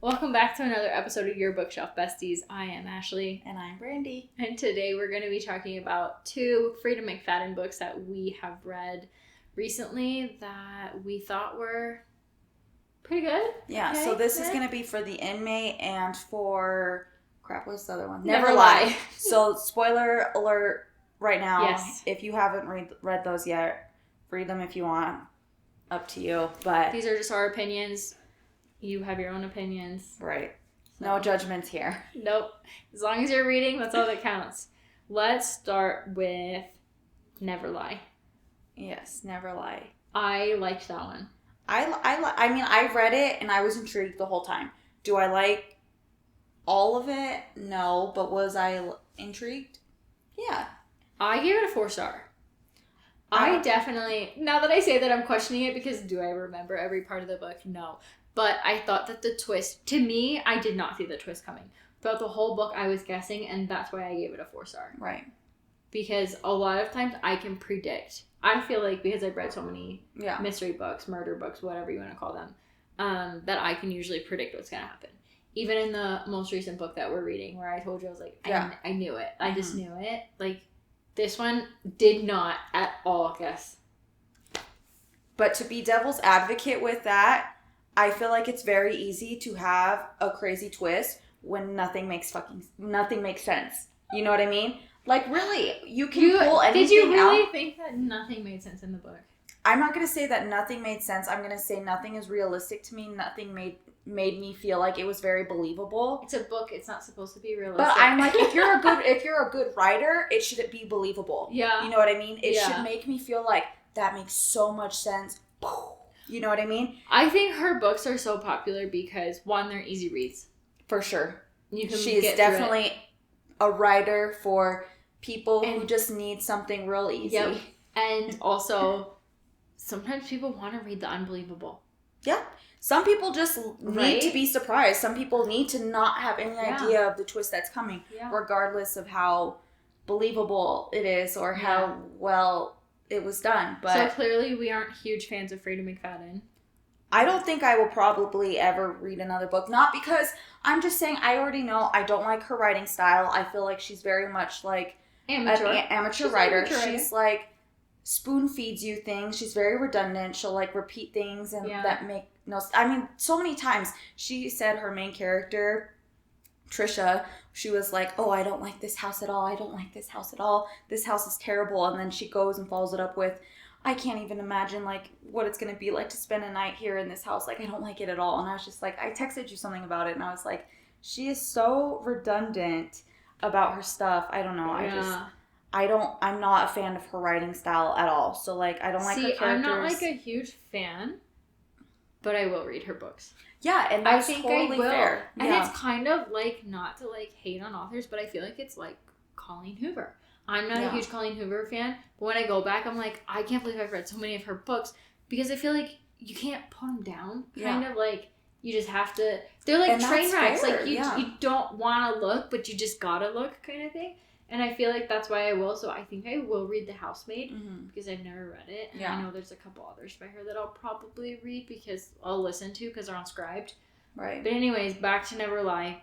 Welcome back to another episode of Your Bookshelf Besties. I am Ashley. And I'm Brandy. And today we're going to be talking about two Freida McFadden books that we have read recently that we thought were pretty good. Yeah, okay? So this is going to be for The Inmate and for... Crap, what's the other one? Never Lie. So, spoiler alert right now. Yes. If you haven't read those yet, read them if you want. Up to you. But these are just our opinions. You have your own opinions. Right. So. No judgments here. Nope. As long as you're reading, that's all that counts. Let's start with Never Lie. Yes, Never Lie. I liked that one. I mean, I read it and I was intrigued the whole time. Do I like all of it? No. But was I intrigued? Yeah. I gave it a 4-star. I definitely, now that I say that, I'm questioning it because do I remember every part of the book? No. But I thought that the twist, to me, I did not see the twist coming. Throughout the whole book, I was guessing, and that's why I gave it a 4-star. Right. Because a lot of times I can predict. I feel like because I've read so many mystery books, murder books, whatever you want to call them, that I can usually predict what's going to happen. Even in the most recent book that we're reading, where I told you, I was like, I knew it. I just knew it. Like, this one did not at all guess. But to be devil's advocate with that, I feel like it's very easy to have a crazy twist when nothing makes sense. You know what I mean? Like, really, you can pull anything out. Did you really think that nothing made sense in the book? I'm not going to say that nothing made sense. I'm going to say nothing is realistic to me. Nothing made me feel like it was very believable. It's a book. It's not supposed to be realistic. But I'm like, if you're a good writer, it should be believable. Yeah. You know what I mean? It should make me feel like that makes so much sense. You know what I mean? I think her books are so popular because, one, they're easy reads. For sure. She's definitely a writer for people who just need something real easy. Yep. And also, sometimes people want to read the unbelievable. Yeah. Some people just need to be surprised. Some people need to not have any idea of the twist that's coming, regardless of how believable it is or how well it was done. But so clearly we aren't huge fans of Freida McFadden. I don't think I will probably ever read another book. Not because, I'm just saying, I already know I don't like her writing style. I feel like she's very much like amateur writer. She's like spoon feeds you things. She's very redundant. She'll like repeat things and that make no. I mean, so many times she said her main character, Trisha, she was like, "Oh, I don't like this house at all. I don't like this house at all. This house is terrible." And then she goes and follows it up with, "I can't even imagine like what it's going to be like to spend a night here in this house. Like, I don't like it at all." And I was just like, I texted you something about it and I was like, she is so redundant about her stuff. I don't know. I'm not a fan of her writing style at all. So like, I don't like her characters. I'm not like a huge fan, but I will read her books. Yeah, and that's totally fair. And it's kind of like, not to like hate on authors, but I feel like it's like Colleen Hoover. I'm not a huge Colleen Hoover fan, but when I go back, I'm like, I can't believe I've read so many of her books because I feel like you can't put them down. Kind of like, you just have to, they're like train wrecks. Like, you don't want to look, but you just gotta look kind of thing. And I feel like that's why I will. So I think I will read The Housemaid because I've never read it. And I know there's a couple others by her that I'll probably read because I'll listen to because they're on Scribd. Right. But anyways, back to Never Lie.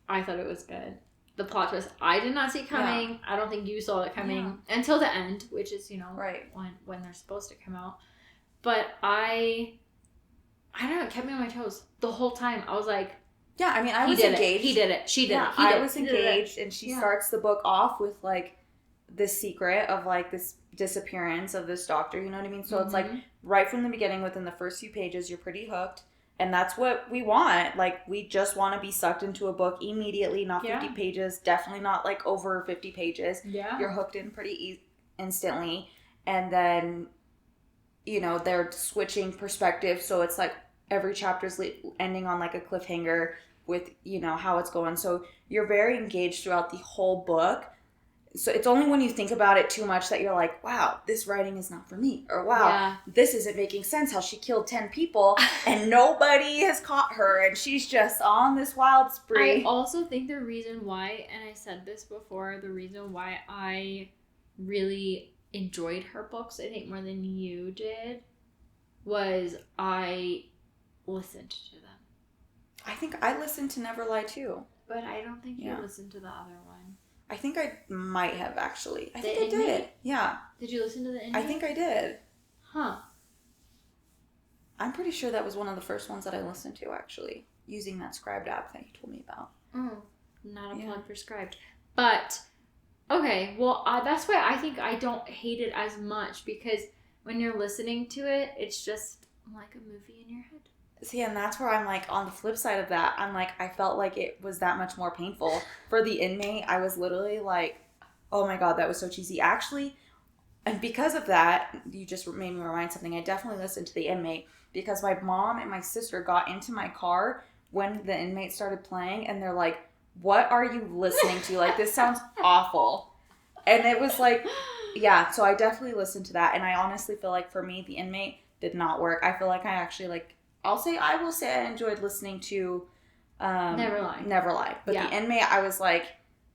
I thought it was good. The plot twist I did not see coming. I don't think you saw it coming until the end, which is, when they're supposed to come out. But I don't know, it kept me on my toes the whole time. I was like, yeah, I mean, I was engaged. He did it. She did it. I was engaged, and she starts the book off with, like, this secret of, like, this disappearance of this doctor, you know what I mean? So it's, like, right from the beginning, within the first few pages, you're pretty hooked, and that's what we want. Like, we just want to be sucked into a book immediately, not 50 pages, definitely not, like, over 50 pages. Yeah. You're hooked in pretty instantly, and then, they're switching perspective, so it's, like, every chapter's ending on, like, a cliffhanger with, how it's going. So you're very engaged throughout the whole book. So it's only when you think about it too much that you're like, wow, this writing is not for me. Or wow, this isn't making sense how she killed 10 people and nobody has caught her and she's just on this wild spree. I also think the reason why, and I said this before, the reason why I really enjoyed her books, I think more than you did, was I listened to them. I think I listened to Never Lie too. But I don't think you listened to the other one. I think I might have, actually. I think I Inmate? did. Yeah. Did you listen to the Inmate? I think I did. Huh. I'm pretty sure that was one of the first ones that I listened to, actually, using that Scribed app that you told me about. Not a plug for Scribed. But, okay, well, that's why I think I don't hate it as much, because when you're listening to it, it's just like a movie in your head. See, and that's where I'm like, on the flip side of that, I'm like, I felt like it was that much more painful. For The Inmate, I was literally like, oh my God, that was so cheesy. Actually, and because of that, you just made me remind something. I definitely listened to The Inmate because my mom and my sister got into my car when The Inmate started playing, and they're like, what are you listening to? Like, this sounds awful. And it was like, yeah, so I definitely listened to that. And I honestly feel like for me, The Inmate did not work. I feel like I actually like, I will say I enjoyed listening to Never Lie. But The Inmate, I was like,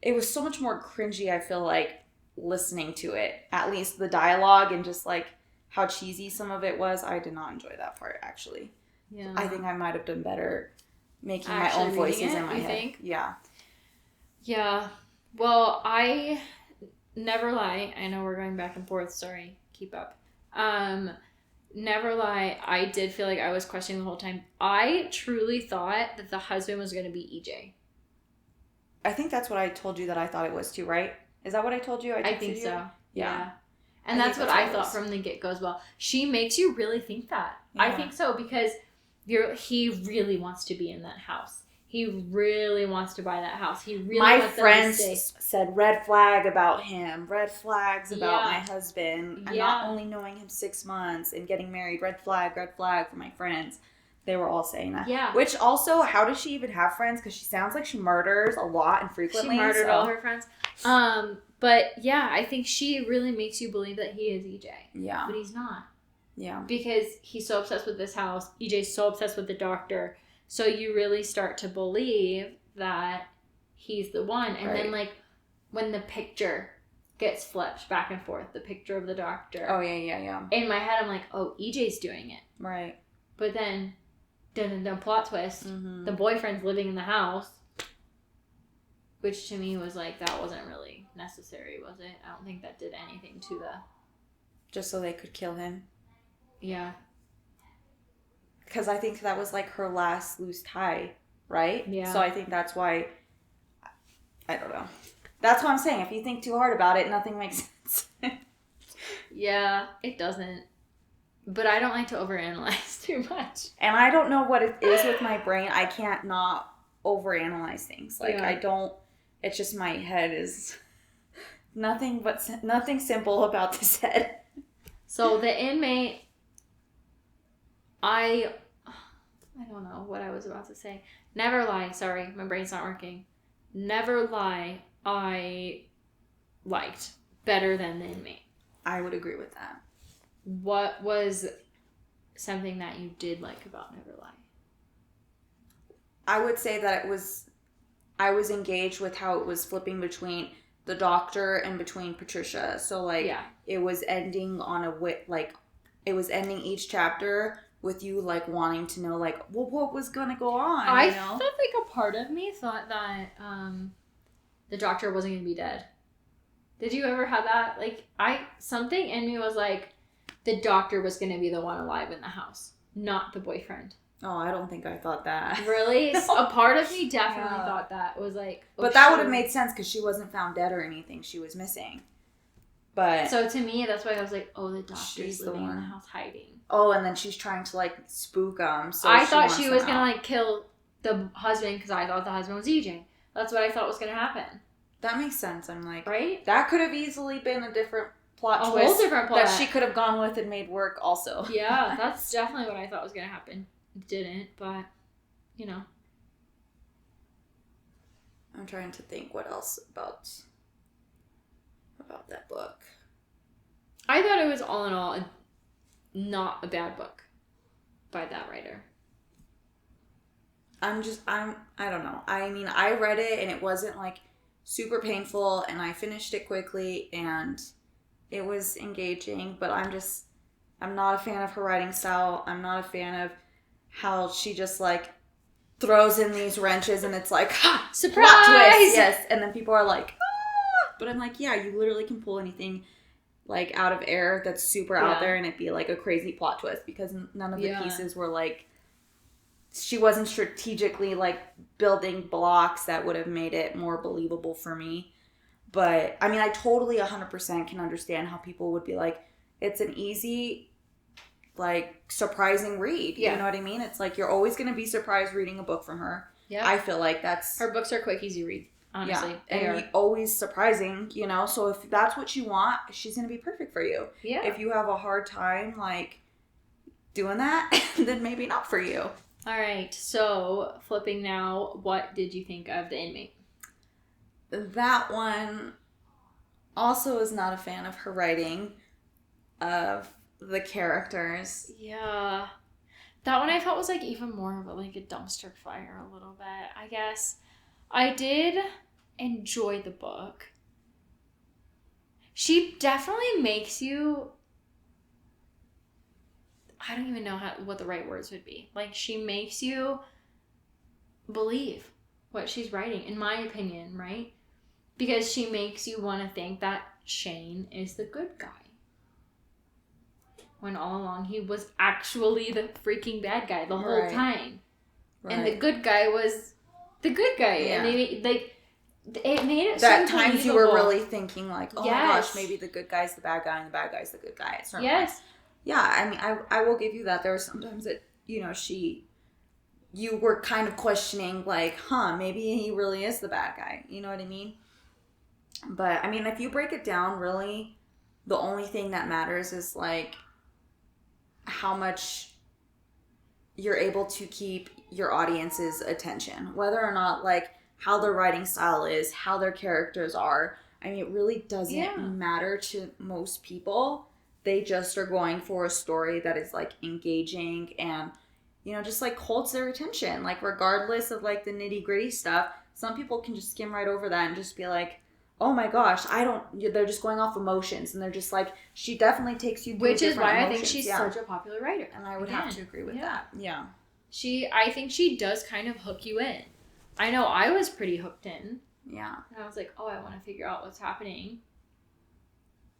it was so much more cringy, I feel like, listening to it. At least the dialogue and just like how cheesy some of it was. I did not enjoy that part, actually. Yeah. I think I might have done better making my own voices in my head. Think? Yeah. Yeah. Well, I Never Lie. I know we're going back and forth. Sorry. Keep up. Never Lie, I did feel like I was questioning the whole time. I truly thought that the husband was going to be EJ. I think that's what I told you that I thought it was too, right? Is that what I told you? I think so. Yeah. And that's what I thought from the get-go as well. She makes you really think that. Yeah. I think so, because he really wants to be in that house. He really wants to buy that house. He really my wants friends to said red flag about him, red flags about my husband. I'm not only knowing him 6 months and getting married. Red flag for my friends. They were all saying that. Yeah. Which also, how does she even have friends? Because she sounds like she murders a lot and frequently. She murdered all her friends. But yeah, I think she really makes you believe that he is EJ. Yeah. But he's not. Yeah. Because he's so obsessed with this house. EJ's so obsessed with the doctor. So you really start to believe that he's the one. And then, like, when the picture gets flipped back and forth, the picture of the doctor. Oh, yeah. In my head, I'm like, oh, EJ's doing it. Right. But then, dun plot twist, the boyfriend's living in the house. Which to me was like, that wasn't really necessary, was it? I don't think that did anything to the... Just so they could kill him? Yeah. Because I think that was like her last loose tie, right? Yeah. So I think that's why, I don't know. That's what I'm saying. If you think too hard about it, nothing makes sense. Yeah, it doesn't. But I don't like to overanalyze too much. And I don't know what it is with my brain. I can't not overanalyze things. Like, I don't, it's just my head is nothing simple about this head. So The Inmate, I don't know what I was about to say. Never Lie. Sorry, my brain's not working. Never Lie, I liked better than The Inmate. I would agree with that. What was something that you did like about Never Lie? I would say that I was engaged with how it was flipping between the doctor and between Patricia. So, like, it was ending on it was ending each chapter with you, like, wanting to know, like, well, what was going to go on, I felt like a part of me thought that the doctor wasn't going to be dead. Did you ever have that? Like, something in me was like, the doctor was going to be the one alive in the house, not the boyfriend. Oh, I don't think I thought that. Really? No. A part of me definitely thought that. It was like... Oh, but that would have made sense because she wasn't found dead or anything. She was missing. But... So to me, that's why I was like, oh, the doctor's living in the house hiding. Oh, and then she's trying to, like, spook him. So I thought she was going to, like, kill the husband because I thought the husband was EJ. That's what I thought was going to happen. That makes sense. I'm like... Right? That could have easily been a different plot twist. A whole different plot. That she could have gone with and made work also. Yeah, that's definitely what I thought was going to happen. It didn't, but, you know. I'm trying to think what else about that book. I thought it was all in all not a bad book by that writer. I don't know. I mean, I read it and it wasn't like super painful and I finished it quickly and it was engaging, but I'm not a fan of her writing style. I'm not a fan of how she just like throws in these wrenches and it's like, ha! Surprise! Plot twist! Yes. And then people are like, ah! But I'm like, yeah, you literally can pull anything like out of air that's super out there and it'd be like a crazy plot twist because none of the pieces were like, she wasn't strategically like building blocks that would have made it more believable for me. But I mean, I totally 100% can understand how people would be like, it's an easy, like, surprising read. You know what I mean? It's like you're always going to be surprised reading a book from her. Yeah. I feel like that's... Her books are quick, easy read. Honestly. Yeah. And always surprising, you know? So if that's what you want, she's going to be perfect for you. Yeah. If you have a hard time, like, doing that, then maybe not for you. All right. So, flipping now, what did you think of The Inmate? That one also is not a fan of her writing, of the characters. Yeah. That one I felt was, like, even more of a dumpster fire a little bit, I guess. I did enjoy the book. She definitely makes you... I don't even know what the right words would be. Like, she makes you believe what she's writing, in my opinion, right? Because she makes you want to think that Shane is the good guy. When all along he was actually the freaking bad guy the whole time. Right. And the good guy was the good guy. Yeah. And it made it that so times you were really thinking like, oh my gosh, maybe the good guy's the bad guy and the bad guy's the good guy. Yes. Yeah, I mean, I will give you that. There were sometimes that, you know, you were kind of questioning, like, maybe he really is the bad guy. You know what I mean? But, I mean, if you break it down, really, the only thing that matters is, like, how much you're able to keep your audience's attention. Whether or not, like, how their writing style is, how their characters are. I mean, it really doesn't matter to most people. They just are going for a story that is, like, engaging and, you know, just, like, holds their attention. Like, regardless of, like, the nitty-gritty stuff, some people can just skim right over that and just be like, oh, my gosh, they're just going off emotions. And they're just like, she definitely takes you through which is why emotions. I think she's such a popular writer. And I would have to agree with that. Yeah. I think she does kind of hook you in. I know I was pretty hooked in. Yeah. And I was like, oh, I want to figure out what's happening.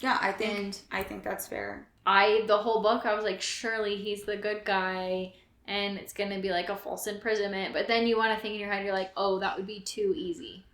Yeah, I think that's fair. The whole book, I was like, surely he's the good guy, and it's going to be like a false imprisonment. But then you want to think in your head, you're like, oh, that would be too easy.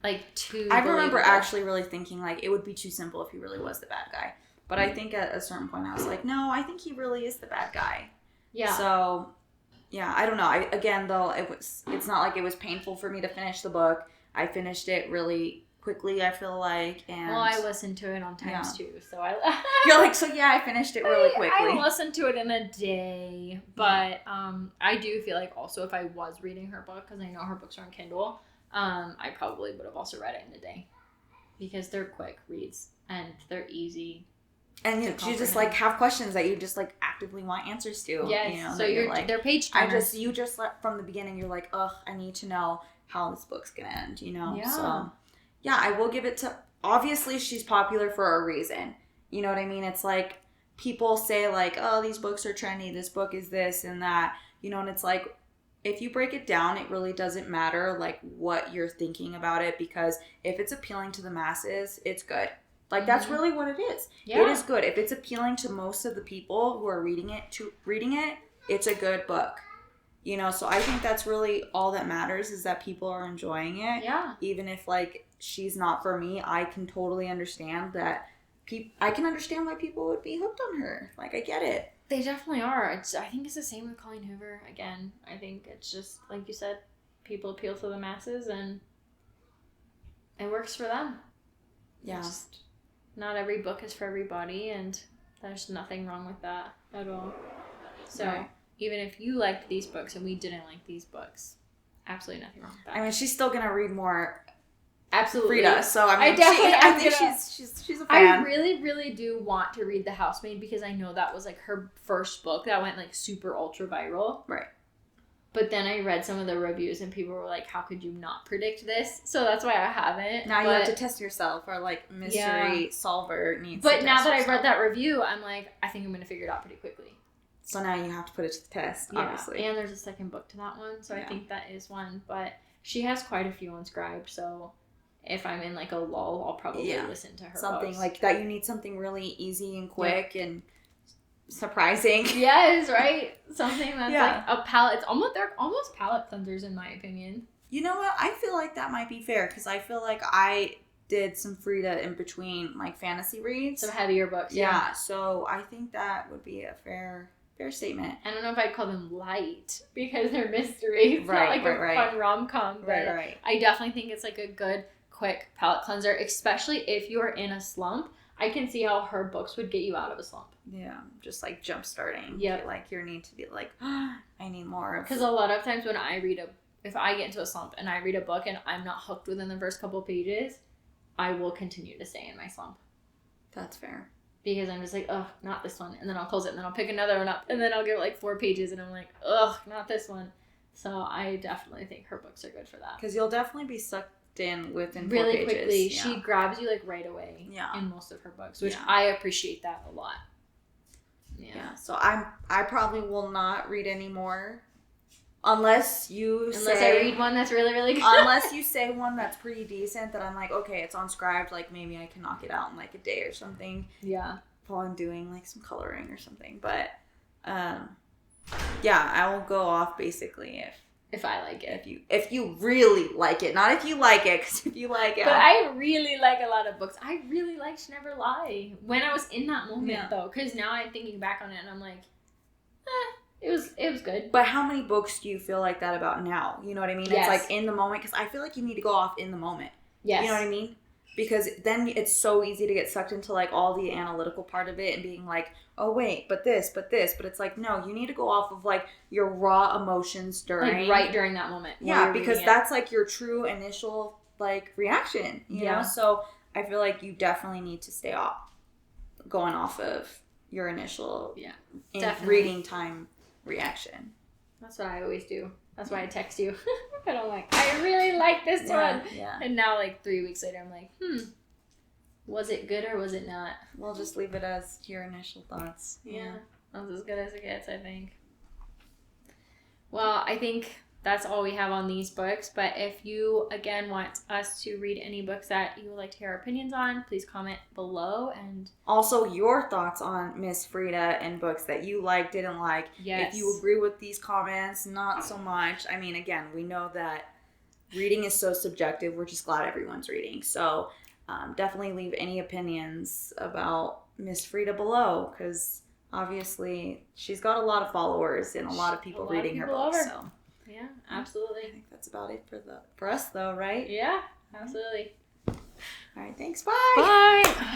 Like, too I remember actually really thinking, like, it would be too simple if he really was the bad guy. But I think at a certain point, I was like, no, I think he really is the bad guy. Yeah. So, yeah, I don't know. Again, though, it's not like it was painful for me to finish the book. I finished it really quickly, I feel like. And well, I listened to it on times too, so you're like, so yeah, I finished it really quickly. I listened to it in a day, but I do feel like also if I was reading her book, because I know her books are on Kindle, I probably would have also read it in a day, because they're quick reads and they're easy. And you just like have questions that you just like actively want answers to. Yes, you know, so you're like, they're page turners. You just from the beginning, you're like, ugh, I need to know how this book's gonna end. You know, so. Yeah, I will give it to... Obviously, she's popular for a reason. You know what I mean? It's like, people say, like, oh, these books are trendy. This book is this and that. You know, and it's like, if you break it down, it really doesn't matter, like, what you're thinking about it. Because if it's appealing to the masses, it's good. Like, that's really what it is. Yeah. It is good. If it's appealing to most of the people who are reading it, it's a good book. You know, so I think that's really all that matters is that people are enjoying it. Yeah. Even if, like, she's not for me, I can totally understand that. I can understand why people would be hooked on her. Like, I get it. They definitely are. I think it's the same with Colleen Hoover. Again, I think it's just, like you said, people appeal to the masses and it works for them. Yeah. Just, not every book is for everybody, and there's nothing wrong with that at all. So... Right. Even if you liked these books and we didn't like these books, absolutely nothing wrong with that. I mean, she's still going to read more absolutely. Freida, so I mean, I think she's a fan. I really, really do want to read The Housemaid because I know that was like her first book that went like super ultra viral. Right. But then I read some of the reviews and people were like, how could you not predict this? So that's why I haven't. Now you have to test yourself, or like mystery solver needs to test yourself. Now that I've read that review, I'm like, I think I'm going to figure it out pretty quickly. So now you have to put it to the test, obviously. And there's a second book to that one, so I think that is one. But she has quite a few inscribed, so if I'm in like a lull, I'll probably listen to her something books. Like that. You need something really easy and quick and surprising. Yes, right? Something that's like a palate. They're almost palate cleansers in my opinion. You know what? I feel like that might be fair because I feel like I did some Freida in between like fantasy reads. Some heavier books. Yeah, so I think that would be a fair statement. I don't know if I'd call them light because they're mysteries. It's not like a fun rom-com. Right. I definitely think it's like a good, quick palate cleanser, especially if you're in a slump. I can see how her books would get you out of a slump. Yeah, just like jump starting. Yeah. Like your need to be like, I need more. Because a lot of times when I if I get into a slump and I read a book and I'm not hooked within the first couple pages, I will continue to stay in my slump. That's fair. Because I'm just like, oh, not this one. And then I'll close it and then I'll pick another one up. And then I'll give it like 4 pages and I'm like, ugh, not this one. So I definitely think her books are good for that. Because you'll definitely be sucked in within 4 really pages. Quickly. Yeah. She grabs you like right away in most of her books, which I appreciate that a lot. Yeah. So I probably will not read any more. Unless I read one that's really, really good. Unless you say one that's pretty decent that I'm like, okay, it's unscribed, like maybe I can knock it out in like a day or something. Yeah. While I'm doing like some coloring or something. But yeah, I will go off basically if I like it. If you really like it. Not if you like it, because if you like it. But I really like a lot of books. I really like She Never Lie. When I was in that moment though, because now I'm thinking back on it and I'm like, it was good. But how many books do you feel like that about now? You know what I mean? Yes. It's like in the moment, because I feel like you need to go off in the moment. Yes. You know what I mean? Because then it's so easy to get sucked into like all the analytical part of it and being like, oh wait, but this. But it's like, no, you need to go off of like your raw emotions during. Like right during that moment. Yeah, because that's like your true initial like reaction, you know? So I feel like you definitely need to stay going off of your initial reading time reaction. That's what I always do. That's why I text you. And I'm like, I really like this one. Yeah. And now like 3 weeks later, I'm like, was it good or was it not? We'll just leave it as your initial thoughts. Yeah. That's as good as it gets, I think. Well, I think that's all we have on these books. But if you, again, want us to read any books that you would like to hear our opinions on, please comment below. And also your thoughts on Miss Freida and books that you like, didn't like. Yes. If you agree with these comments, not so much. I mean, again, we know that reading is so subjective. We're just glad everyone's reading. So definitely leave any opinions about Miss Freida below, because obviously she's got a lot of followers and a lot of people reading her books. So. Yeah, absolutely. I think that's about it for us, though, right? Yeah, absolutely. All right, thanks. Bye. Bye.